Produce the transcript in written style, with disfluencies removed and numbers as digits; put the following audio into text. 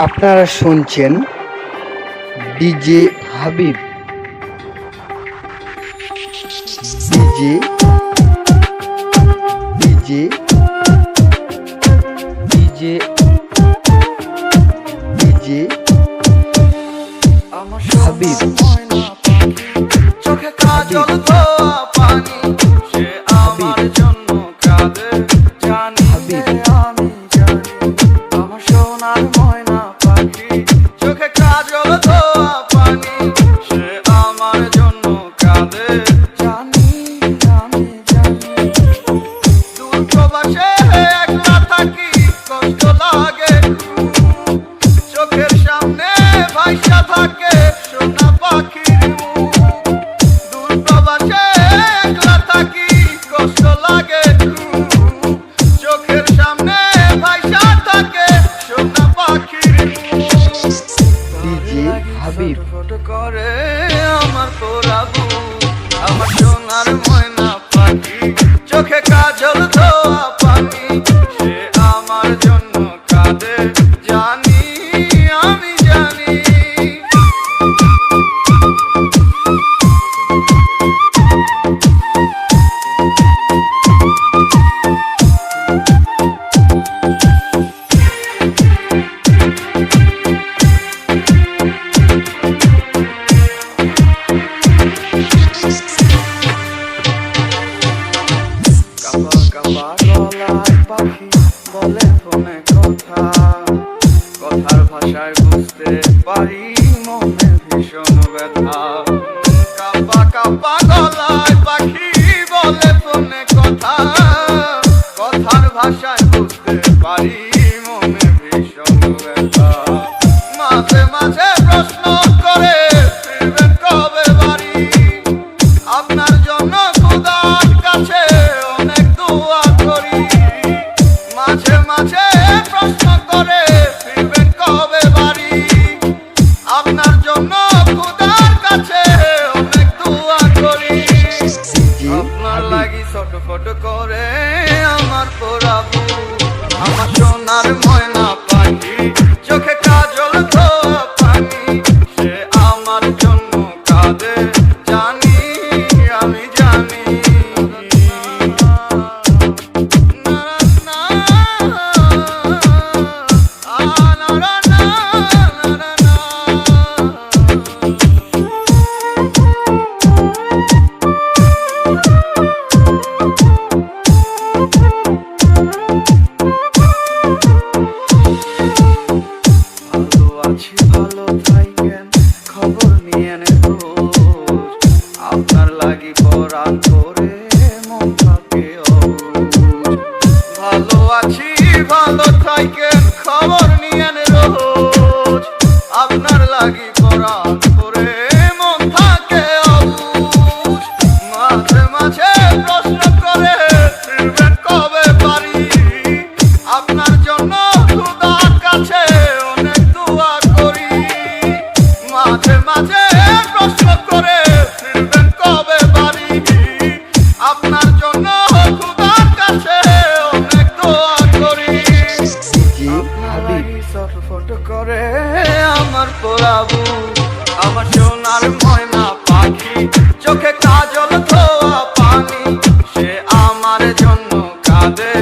আপনারা শুনছেন DJ Habib. DJ DJ DJ DJ Habib. চোখে কাজল ধোয়া পানি, সে আমার জন্য কাঁদে, জানি আমি জানি। আমার সোনার ময়না পাখি, চোখে কাজল ধোয়া পানি, সে আমার জন্য কাঁদে, জানি আমি জানি। দূর প্রবাসে একলা থাকি, কষ্ট লাগে, চোখের সামনে ভাইসা থাকে সোনা পাখির মুখ। দূর প্রবাসে একলা থাকি, কষ্ট লাগে, চোখের সামনে ভাইসা থাকে সোনা পাখির মুখ। ডিজে হাবিব। ফটো করে আমার পোড়াবু, আমার সোনার ময়না পাখি, চোখে কাজল ধোয়া পানি, সে আমার জন্য কাঁদে, জানি আমি জানি। কাপা কাপা গলায় পাখি বলে ফোনে কথা, কথার ভাষায় বুঝতে পারি মনে ভীষণ ব্যথা। কাপা কাপা গলায় পাখি বলে ফোনে কথা, কথার ভাষায় বুঝতে পারি মনে ভীষণ ব্যথা। মাঝে মাঝে প্রশ্ন করে ফিরবেন কবে বাড়ি, আপনার জন্য খোদার কাছে অনেক দোয়া করি। মাঝে মাঝে প্রশ্ন করে ফিরবেন কবে বাড়ি, আপনার জন্য খোদার কাছে অনেক দোয়া করি। আপনার লাগি ছোট ফটো করে আমার পোড়াবু, আমার সোনার ময়না পাখি, চোখে কাজল ধোয়া পানি, সে আমার জন্য কাঁদে, জানি আমি জানি। ভালো আছি ভালো থাকেন, খবর নিয়ে রোজ, আপনার লাগি পরাণ করে মন থাকে অবুঝ। ভালো আছি ভালো থাকেন, খবর নিয়ে রোজ, আপনার লাগি পরাণ করে মন থাকে অবুঝ। মাঝে মাঝে প্রশ্ন করে ফিরবেন কবে বাড়ি, আপনার জন্য খোদার কাছে অনেক দোয়া করি। মাঝে মাঝে প্রশ্ন করে ফিরবেন কবে বাড়ি, আপনার জন্য খোদার কাছে অনেক দোয়া করি। ছোট ফটো করে আমার পোড়াবু, আমার সোনার ময়না পাখি, চোখে কাজল ধোয়া পানি, সে আমার জন্য কাঁদে।